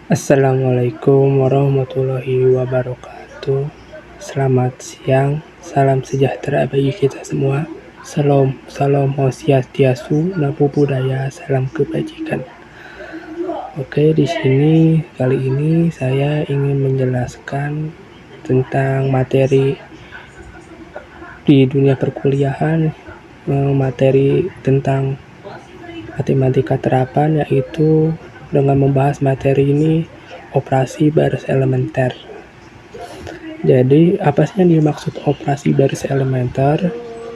Assalamualaikum warahmatullahi wabarakatuh. Selamat siang, salam sejahtera bagi kita semua. Salam, salam swastiastu, namo buddhaya, salam kebajikan. Oke, di sini kali ini saya ingin menjelaskan tentang materi di dunia perkuliahan, materi tentang matematika terapan, yaitu dengan membahas materi ini operasi baris elementer. Jadi, apa sih yang dimaksud operasi baris elementer?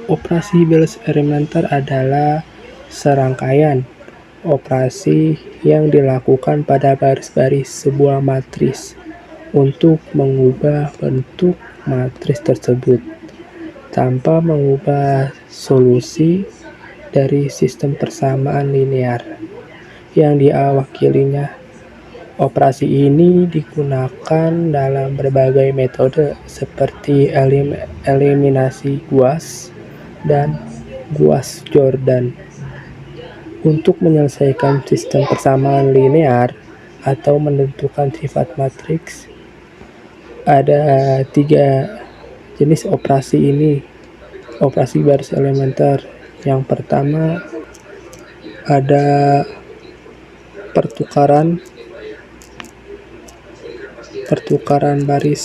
Operasi baris elementer adalah serangkaian operasi yang dilakukan pada baris-baris sebuah matris untuk mengubah bentuk matris tersebut tanpa mengubah solusi dari sistem persamaan linear yang diawakilinya. Operasi ini digunakan dalam berbagai metode seperti eliminasi Gauss dan Gauss-Jordan. Untuk menyelesaikan sistem persamaan linear atau menentukan sifat matriks, ada 3 jenis operasi ini. Operasi baris elementer. Yang pertama ada pertukaran baris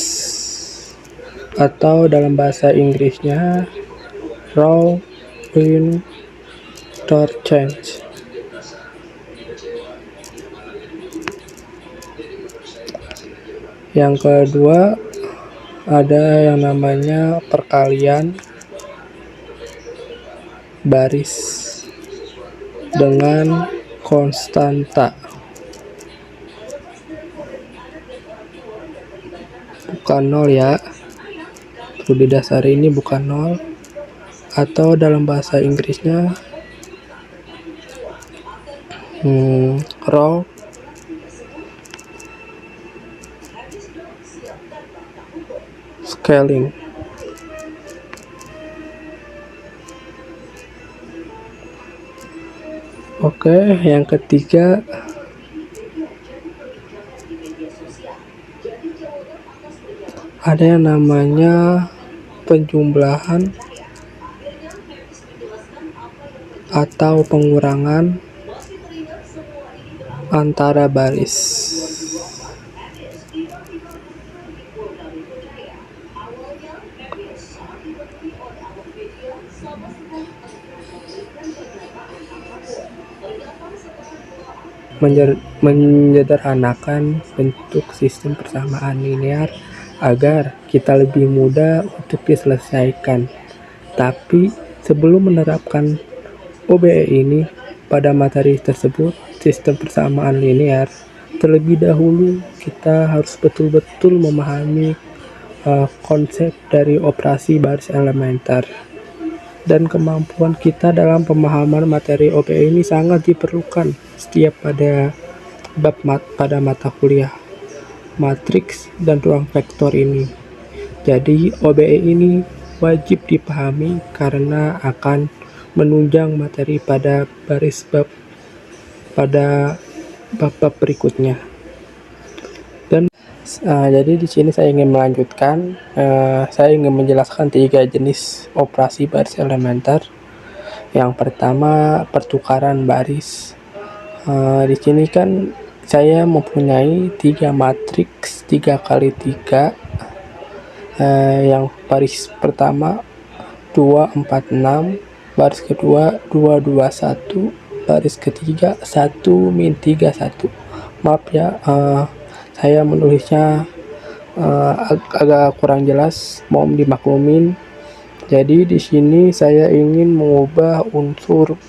atau dalam bahasa Inggrisnya row interchange. Yang kedua ada yang namanya perkalian baris dengan konstanta, bukan nol ya, perlu didasari ini bukan nol, atau dalam bahasa Inggrisnya row scaling. Oke, yang ketiga ada yang namanya penjumlahan atau pengurangan antara baris. Menyederhanakan bentuk sistem persamaan linear agar kita lebih mudah untuk diselesaikan. Tapi sebelum menerapkan OBE ini pada materi tersebut, sistem persamaan linear, terlebih dahulu kita harus betul-betul memahami konsep dari operasi baris elementer. Dan kemampuan kita dalam pemahaman materi OBE ini sangat diperlukan setiap pada mata kuliah matriks dan ruang vektor ini. Jadi OBE ini wajib dipahami karena akan menunjang materi pada bab berikutnya. Dan jadi di sini saya ingin melanjutkan, saya ingin menjelaskan 3 jenis operasi baris elementer. Yang pertama pertukaran baris. Di sini kan saya mempunyai 3 matriks 3x3. Yang baris pertama 246, baris kedua 221, baris ketiga 1-31. Maaf ya, saya menulisnya agak kurang jelas, mohon dimaklumin. Jadi di sini saya ingin mengubah unsur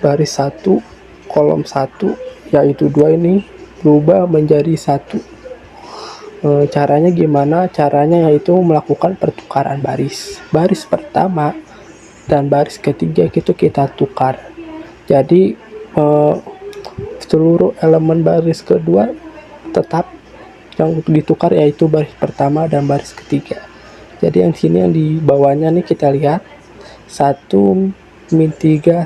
baris 1 kolom 1 yaitu 2 ini berubah menjadi 1. Caranya gimana? Caranya yaitu melakukan pertukaran baris. Baris pertama dan baris ketiga itu kita tukar. Jadi seluruh elemen baris kedua tetap, yang ditukar yaitu baris pertama dan baris ketiga. Jadi yang sini yang di bawahnya nih kita lihat 1-3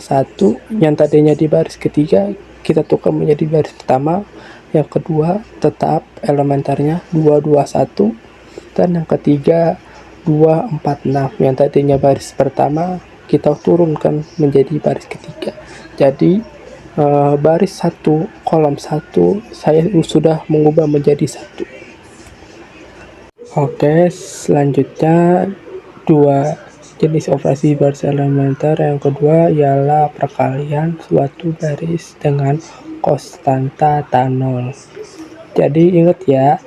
1 yang tadinya di baris ketiga kita tukar menjadi baris pertama, yang kedua tetap elementernya 221, dan yang ketiga 246. Yang tadinya baris pertama kita turunkan menjadi baris ketiga. Jadi baris 1 kolom 1 saya sudah mengubah menjadi 1. Oke, selanjutnya dua jenis operasi baris elementer. Yang kedua ialah perkalian suatu baris dengan konstanta tak nol. Jadi ingat ya,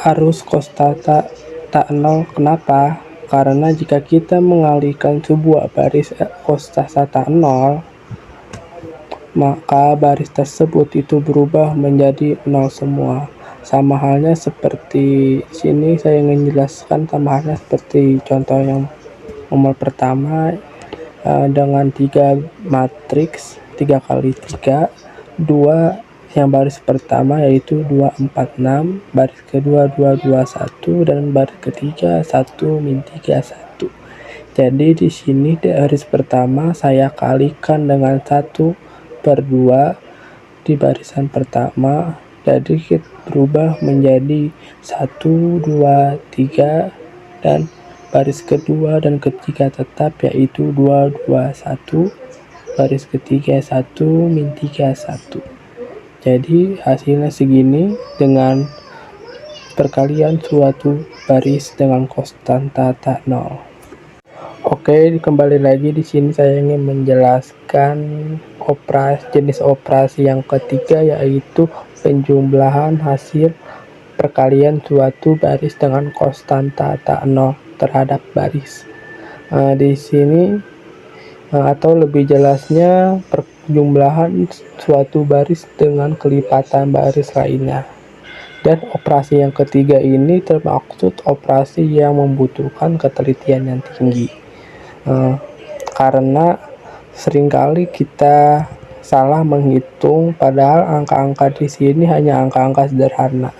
harus konstanta tak nol. Kenapa? Karena jika kita mengalihkan sebuah baris konstanta tak nol, maka baris tersebut itu berubah menjadi nol semua. Sama halnya seperti sini, saya ingin jelaskan sama halnya seperti contoh yang nomor pertama, dengan 3 matriks 3 kali 3, 2 yang baris pertama yaitu 246, baris kedua 221, dan baris ketiga 1-3 1. Jadi di sini baris pertama saya kalikan dengan 1/2 di barisan pertama, jadi kita berubah menjadi 1, 2, 3, dan baris kedua dan ketiga tetap yaitu 221, baris ketiga 1-3 1. Jadi hasilnya segini dengan perkalian suatu baris dengan konstanta tak nol. Oke, kembali lagi di sini saya ingin menjelaskan jenis operasi yang ketiga, yaitu penjumlahan hasil perkalian suatu baris dengan konstanta tak nol terhadap baris. Di sini atau lebih jelasnya penjumlahan suatu baris dengan kelipatan baris lainnya. Dan operasi yang ketiga ini termaksud operasi yang membutuhkan ketelitian yang tinggi, karena seringkali kita salah menghitung, padahal angka-angka di sini hanya angka-angka sederhana.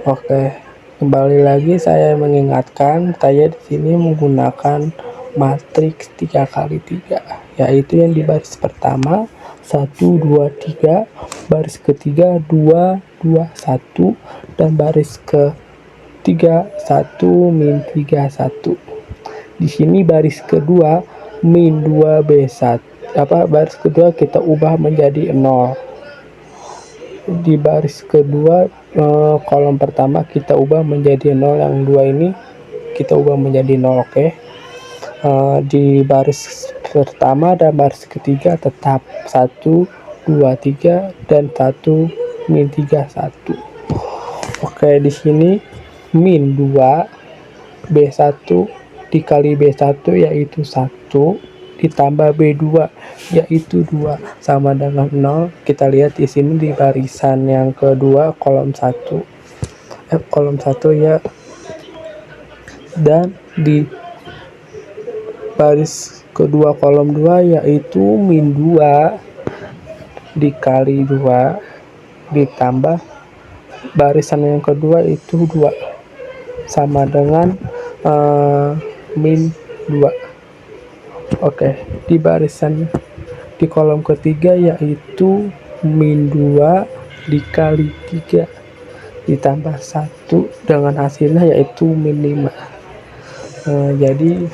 Oke, kembali lagi saya mengingatkan, saya di sini menggunakan matriks 3 kali 3, yaitu yang di baris pertama 1, 2, 3, baris ketiga 2, 2, 1, dan baris ketiga 1-3 1. Di sini baris kedua min 2b1, baris kedua kita ubah menjadi 0. Di baris kedua kolom pertama kita ubah menjadi 0, yang dua ini kita ubah menjadi 0. Oke. Di baris pertama dan baris ketiga tetap 1, 2, 3, dan 1-3 1. Oke, di sini min 2 B1 dikali B1 yaitu 1, ditambah B2 yaitu 2 sama dengan 0. Kita lihat di sini di barisan yang kedua kolom 1 ya, dan di baris kedua kolom 2 yaitu min 2 dikali 2 ditambah barisan yang kedua itu 2 sama dengan min 2. Oke, di barisan di kolom ketiga yaitu min 2 dikali 3 ditambah 1 dengan hasilnya yaitu min 5. Jadi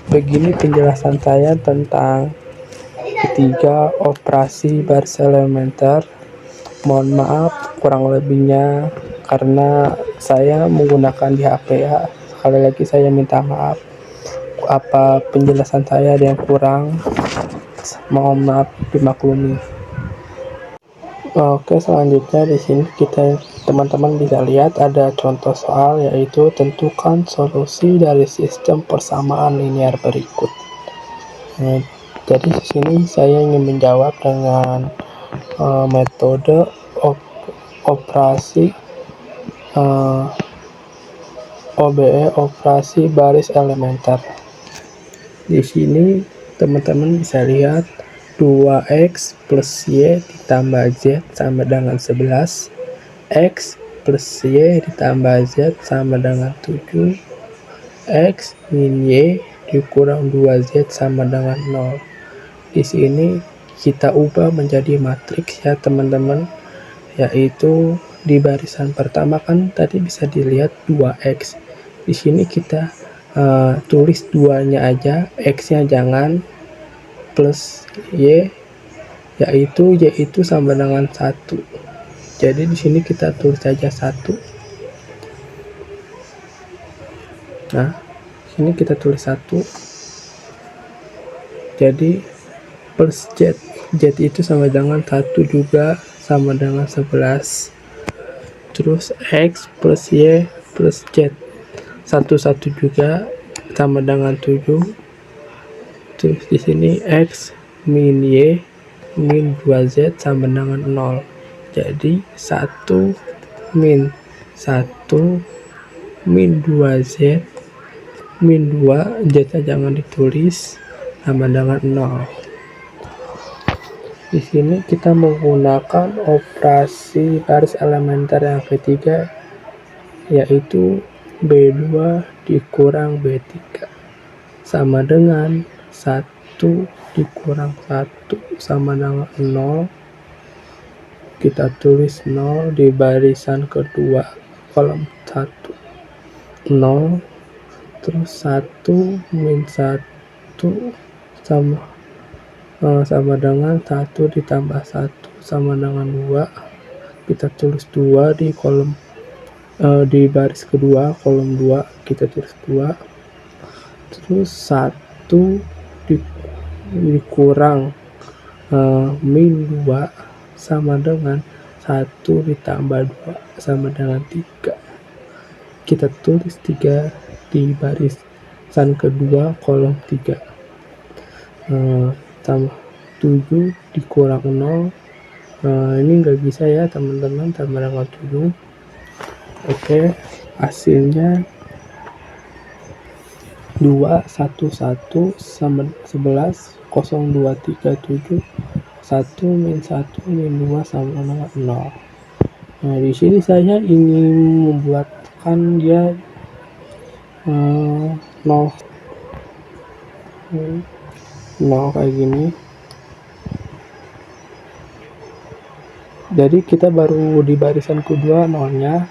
begini penjelasan saya tentang ketiga operasi baris elementer. Mohon maaf kurang lebihnya karena saya menggunakan di HP ya. Sekali lagi saya minta maaf apa penjelasan saya ada yang kurang, mohon maaf dimaklumi. Oke, selanjutnya di sini teman-teman bisa lihat ada contoh soal, yaitu tentukan solusi dari sistem persamaan linear berikut. Jadi di sini saya ingin menjawab dengan metode operasi OBE, operasi baris elementer. Di sini teman-teman bisa lihat 2x plus y ditambah z sama dengan 11, x plus y ditambah z sama dengan 7, x min y dikurang 2z sama dengan 0. Di sini kita ubah menjadi matriks ya teman-teman, yaitu di barisan pertama kan tadi bisa dilihat 2x. Di sini kita tulis 2-nya aja, x-nya jangan, plus y, yaitu sama dengan 1. Jadi di sini kita tulis saja 1. Nah, sini kita tulis 1. Jadi plus z itu sama dengan 1 juga sama dengan 11. Terus x plus y plus z 1 juga sama dengan 7. Terus di sini x min y min 2z sama dengan 0. Jadi 1 min 1 min 2z min 2, z jangan ditulis, sama dengan 0. Di sini kita menggunakan operasi baris elementer yang ketiga, yaitu B2 dikurang B3 sama dengan 1 dikurang 1 sama dengan 0. Kita tulis 0 di barisan kedua kolom 1, 0. Terus 1 min 1 sama dengan 1 ditambah 1 sama dengan 2. Kita tulis 2 di kolom di baris kedua kolom 2, kita tulis 2. Terus 1 dikurang min 2 sama dengan 1 ditambah 2 sama dengan 3. Kita tulis 3 di barisan kedua kolom 3. Tambah 7 dikurang 0. Ini nggak bisa ya teman-teman, tambah dengan 7. Oke, hasilnya 211 sama 11 0237 1 min 1 min 2 sama dengan 0. Nah, di sini saya ingin membuatkan dia 0 kayak gini. Jadi kita baru di barisan kedua 0-nya,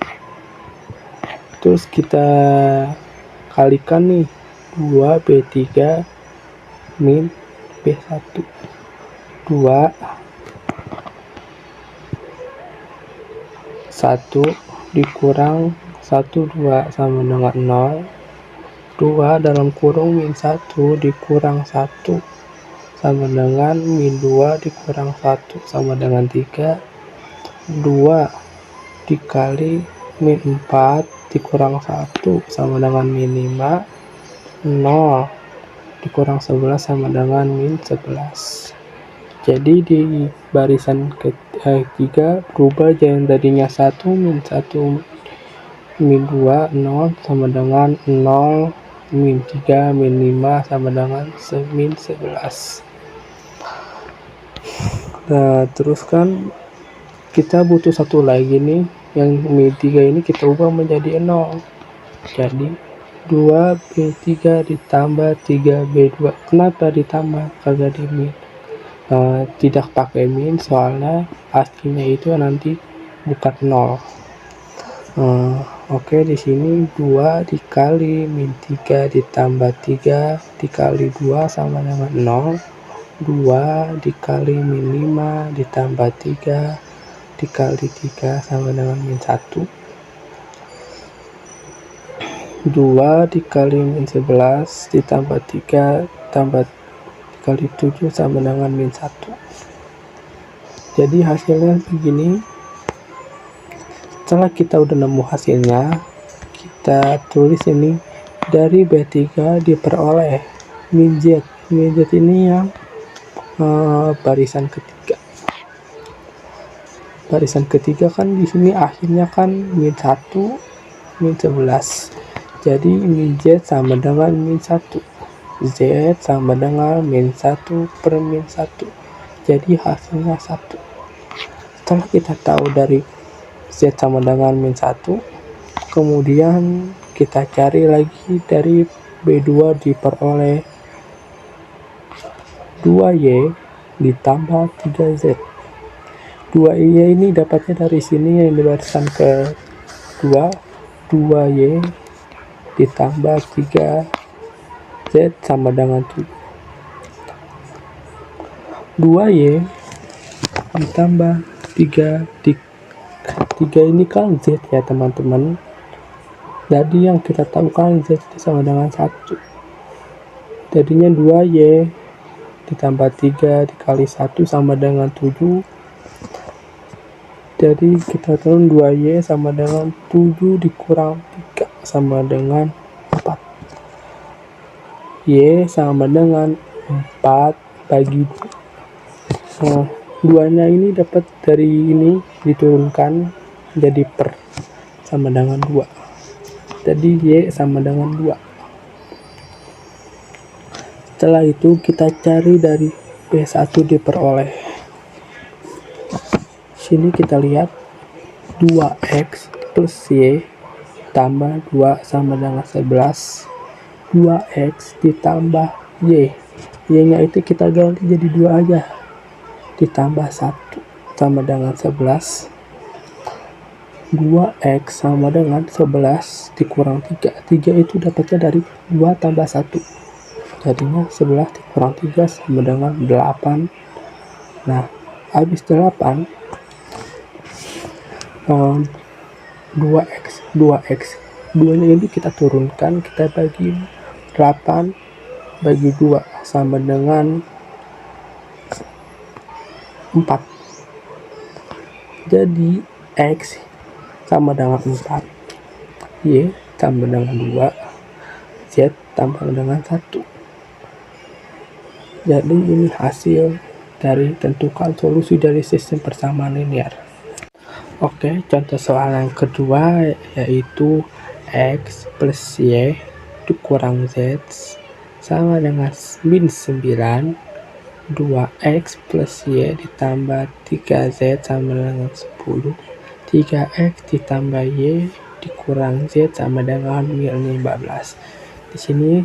terus kita kalikan nih 2B3 min B1, 2 1 dikurang 1 2 sama dengan 0. 2 dalam kurung min 1 dikurang 1 sama dengan min 2 dikurang 1 sama dengan 3. 2 dikali min 4 dikurang 1 sama dengan min 5. 0 dikurang 11 sama dengan min 11. Jadi di barisan ketiga berubah, yang tadinya 1 min 1 min 2 0 sama dengan 0 min 3 min 5 sama dengan min 11. Nah, terus kan kita butuh satu lagi nih, yang min 3 ini kita ubah menjadi 0. Jadi 2B3 ditambah 3B2. Kenapa ditambah, kagak di min? Tidak pakai min soalnya aslinya itu nanti bukan 0. Oke, di sini 2 dikali min 3 ditambah 3 dikali 2 sama dengan 0. 2 dikali min 5 ditambah 3 dikali 3 sama dengan min 1. 2 dikali min 11 ditambah 3 tambah dikali 7 sama dengan min 1. Jadi hasilnya begini. Setelah kita udah nemu hasilnya, kita tulis ini dari B3 diperoleh min Z. Min Z ini yang barisan ketiga. Barisan ketiga kan di sini akhirnya kan min 1 min 11. Jadi min Z sama dengan min 1. Z sama dengan min 1 per min 1. Jadi hasilnya 1. Setelah kita tahu dari Z sama dengan min 1, kemudian kita cari lagi dari B2 diperoleh 2Y ditambah 3Z. 2Y ini dapatnya dari sini yang dibariskan ke 2Y ditambah 3Z sama dengan 7. 2Y ditambah 3 ini kan Z ya teman-teman. Jadi yang kita tahu kan Z sama dengan 1. Jadinya 2Y ditambah 3 dikali 1 sama dengan 7. Jadi kita turun 2Y sama dengan 7 dikurang 3 sama dengan 4. Y sama dengan 4 bagi 2. 2-nya ini dapat dari ini diturunkan jadi per sama dengan 2. Jadi Y sama dengan 2. Setelah itu kita cari dari B1 diperoleh. Sini kita lihat 2X plus Y tambah 2 sama dengan 11. 2X ditambah Y. Y-nya itu kita ganti jadi 2 aja. Ditambah 1 sama dengan 11. 2X sama dengan 11 dikurang 3. 3 itu dapatnya dari 2 tambah 1. Jadinya 11 dikurang 3 sama dengan 8. Nah, habis 8 2x 2nya ini kita turunkan, kita bagi 8 bagi 2 sama dengan 4. Jadi X sama dengan 4, Y tambah dengan 2, Z tambah dengan 1. Jadi ini hasil dari tentukan solusi dari sistem persamaan linear. Oke, contoh soal yang kedua yaitu X plus Y dikurang Z sama dengan min 9. 2X plus Y ditambah 3Z sama dengan 10. 3X ditambah Y dikurang Z sama dengan min 15. Di sini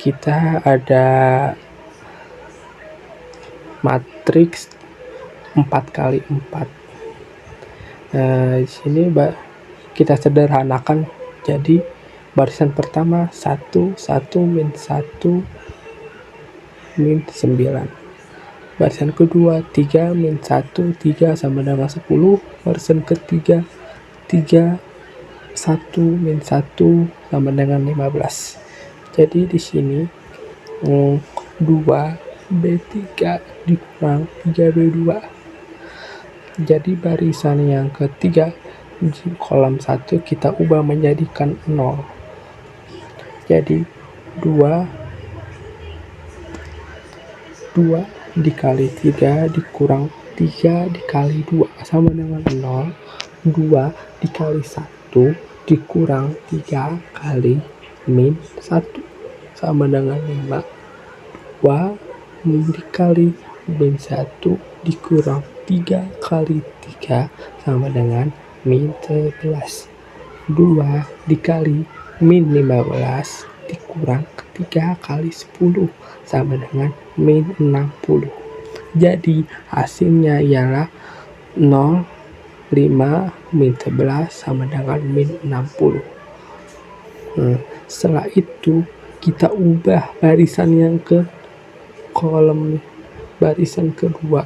kita ada matriks 4x4. Di sini kita sederhanakan jadi barisan pertama 1 1 min 1 min 9. Barisan kedua 3 min 1 3 sama dengan 10. Barisan ketiga 3 1 min 1 sama dengan 15. Jadi di sini 2B3 dikurang 3B2. Jadi barisan yang ketiga di kolom 1 kita ubah menjadikan 0. Jadi 2 dikali 3 dikurang 3 dikali 2 sama dengan 0. 2 dikali 1 dikurang 3 kali min 1 sama dengan 5. 2 dikali min 1 dikurang 3 kali 3 sama dengan min 11. 2 dikali min 15 dikurang 3 kali 10 sama dengan min 60. Jadi hasilnya ialah 0, 5, min 11 sama dengan min 60. Setelah itu kita ubah barisan yang ke kolom barisan kedua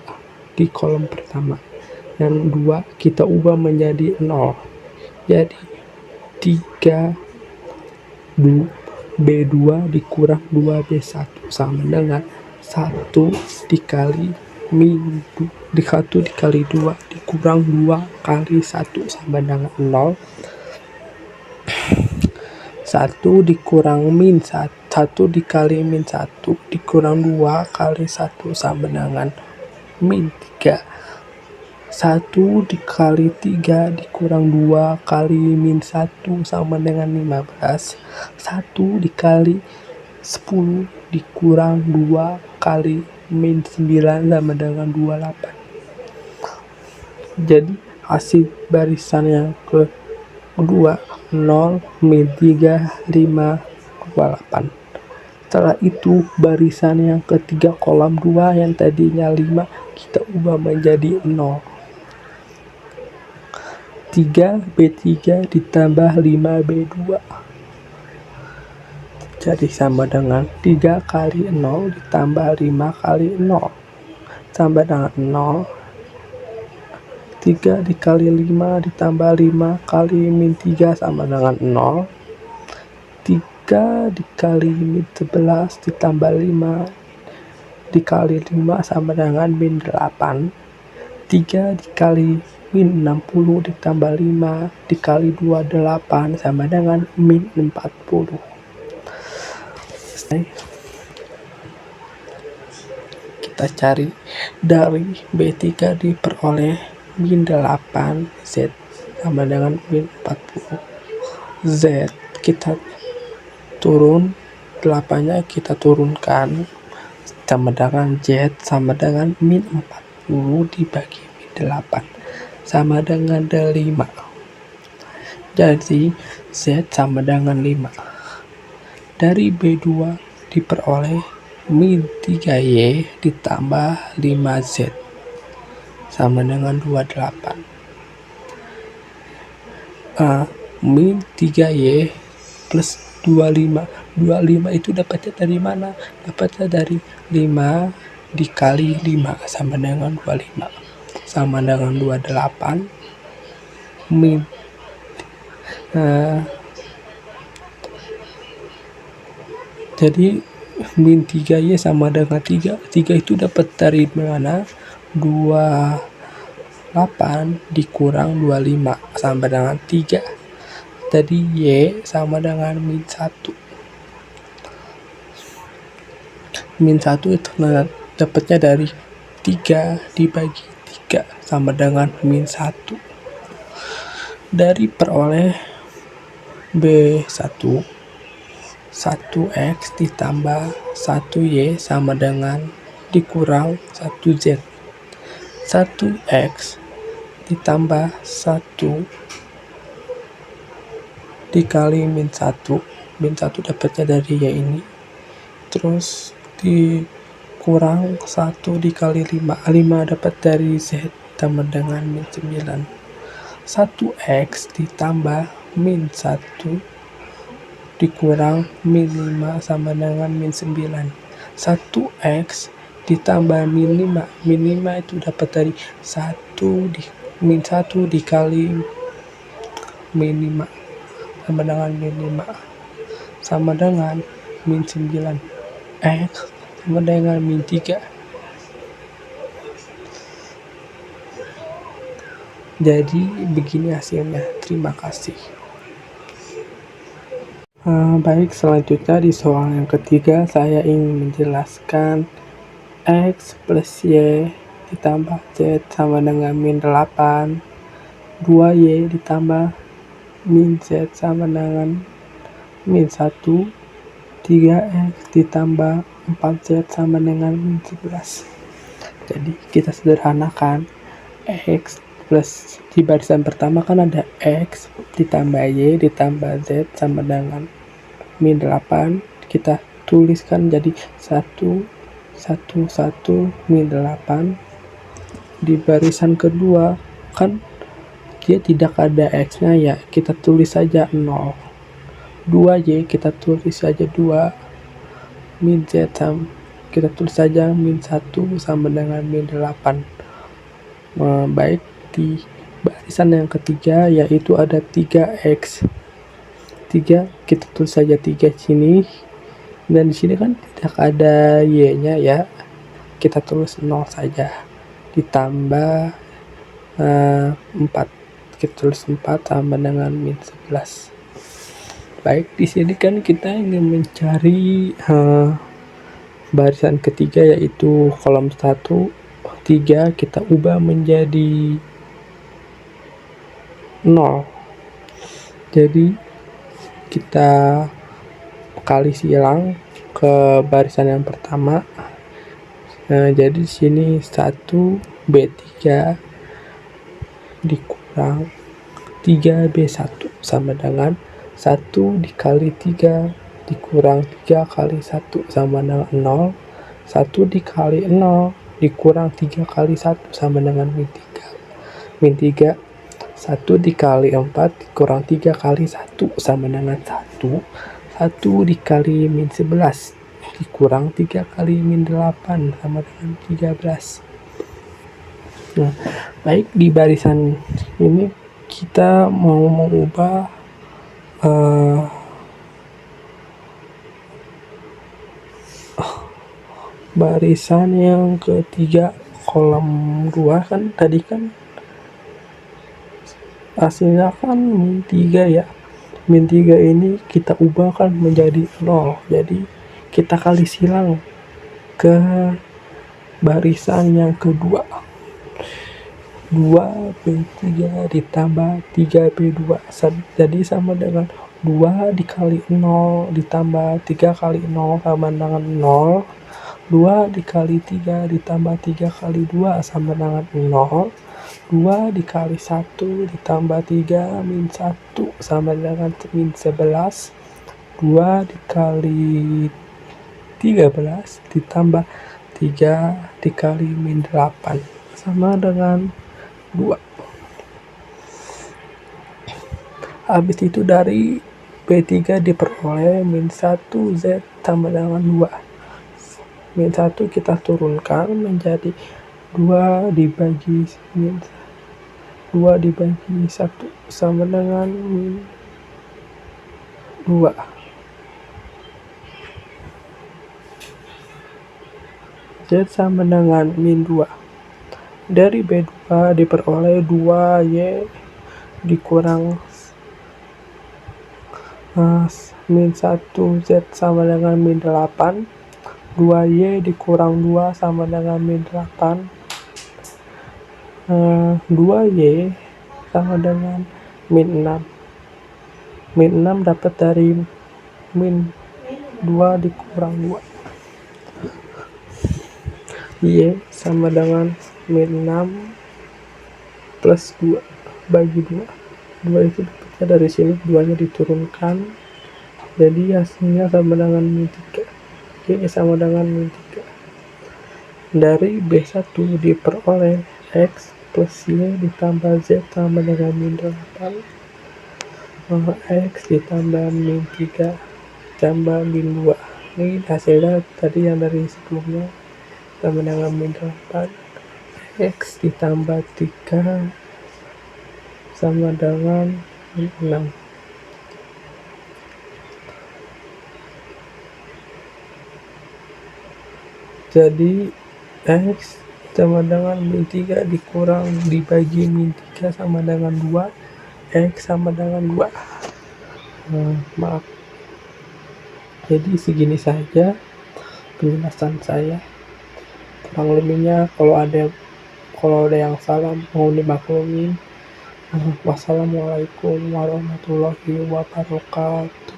di kolom pertama. Yang 2 kita ubah menjadi 0. Jadi 3B2 dikurang 2B1 sama dengan 1 dikali min 1 dikali 2 dikurang 2 kali 1 sama dengan 0. 1 dikurang min 1 dikali min 1 dikurang 2 kali 1 sama dengan min 3. 1 dikali 3 dikurang 2 kali min 1 sama dengan 15. 1 dikali 10 dikurang 2 kali min 9 sama dengan 28. Jadi hasil barisan yang kedua 0, min 3, 5, 28. Setelah itu barisan yang ketiga kolom 2 yang tadinya 5 kita ubah menjadi 0. 3B3 ditambah 5B2 jadi sama dengan 3 kali 0 ditambah 5 kali 0 sama dengan 0. 3 dikali 5 ditambah 5 kali min 3 sama dengan 0. 3 dikali min 11 ditambah 5 dikali 5 sama dengan min 8. 3 dikali min 60 ditambah 5 dikali 2 8 sama dengan min 40. Kita cari dari B3 diperoleh min 8 Z sama dengan min 40. Z kita turun 8-nya kita turunkan sama dengan Z sama dengan min 40 dibagi min 8 sama dengan 5. Jadi Z sama dengan 5. Dari B2 diperoleh min 3Y ditambah 5Z sama dengan 28. Min 3Y plus 25. 25 itu dapatnya dari mana? Dapatnya dari 5 dikali 5 sama dengan 25 sama dengan 28 min jadi min 3Y sama dengan 3 itu dapat dari mana? 28 dikurang 25 sama dengan 3. Jadi Y sama dengan min 1. Min 1 itu dapatnya dari 3 dibagi 3 sama dengan min 1. Dari peroleh B1 1X ditambah 1Y sama dengan dikurang 1Z. 1X ditambah 1 dikali min 1. Min 1 dapatnya dari Y ini. Terus dikurang 1 dikali 5. 5 dapat dari Z sama dengan min 9. 1X ditambah min 1 dikurang min 5 sama dengan min 9. 1X ditambah min 5. Min 5 itu dapat dari min 1 dikali min 5 sama dengan min 5 sama dengan min 9. X sama dengan min 3. Jadi begini hasilnya. Terima kasih. Baik, selanjutnya di soal yang ketiga saya ingin menjelaskan X plus Y ditambah Z sama dengan min 8. 2Y ditambah min Z sama dengan min 1. 3X ditambah 4Z sama dengan min 11. Jadi kita sederhanakan. X plus di barisan pertama kan ada X ditambah Y ditambah Z sama dengan min 8. Kita tuliskan jadi 1 min 8. Di barisan kedua kan dia tidak ada X nya ya, kita tulis saja 0. 2Y kita tulis saja 2. Min Z kita tulis saja min 1 sama dengan min 8. Baik, di barisan yang ketiga yaitu ada 3X. 3 kita tulis saja 3 sini, dan di sini kan tidak ada Y nya ya, kita tulis 0 saja, ditambah 4 kita tulis 4 sama dengan min 11. Baik, di sini kan kita ingin mencari barisan ketiga yaitu kolom 1. 3 kita ubah menjadi 0. Jadi kita kali silang ke barisan yang pertama. Jadi di sini 1B3 dikurang 3B1 sama dengan 1 dikali 3 dikurang 3 kali 1 sama dengan 0. 1 dikali 0 dikurang 3 kali 1 sama dengan min 3. Min 3. 1 dikali 4 dikurang 3 kali 1 sama dengan 1. 1 dikali min 11 dikurang 3 kali min 8 sama dengan 13. Nah, baik, di barisan ini kita mau mengubah barisan yang ketiga kolom 2 kan tadi kan hasilnya kan min 3 ya. Min 3 ini kita ubahkan menjadi 0. Jadi kita kali silang ke barisan yang kedua. 2B3 ditambah 3B2 jadi sama dengan 2 dikali 0 ditambah 3 kali 0 sama dengan 0. 2 dikali 3 ditambah 3 kali 2 sama dengan 0. 2 dikali 1 ditambah 3 min 1 sama dengan min 11. 2 dikali 13 ditambah 3 dikali min 8 sama dengan 2. Habis itu dari B3 diperoleh min 1 Z sama dengan 2. Min 1 kita turunkan menjadi 2 dibagi min 2 dibagi 1 sama dengan min 2. Z sama dengan min 2. Dari B2 diperoleh 2Y dikurang min 1 Z sama dengan min 8. 2Y dikurang 2 sama dengan min 8. 2Y sama dengan min 6. Min 6 dapat dari min 2 dikurang 2. Y sama dengan min 6 plus 2 bagi 2. 2 itu dapatnya dari sini, 2 nya diturunkan. Jadi hasilnya sama dengan min 3. Y sama dengan min 3. Dari B1 diperoleh X plus Y ditambah Z sama dengan min 8. X ditambah min 3 tambah min 2. Ini hasilnya tadi yang dari sebelumnya sama dengan min 8. X ditambah 3 sama dengan min 6. Jadi X sama dengan min 3 dikurang dibagi min 3 sama dengan 2. X sama dengan 2. Maaf. Jadi segini saja penjelasan saya. Kurang lebihnya kalau ada yang salah mau dimaklumin. Wassalamualaikum warahmatullahi wabarakatuh.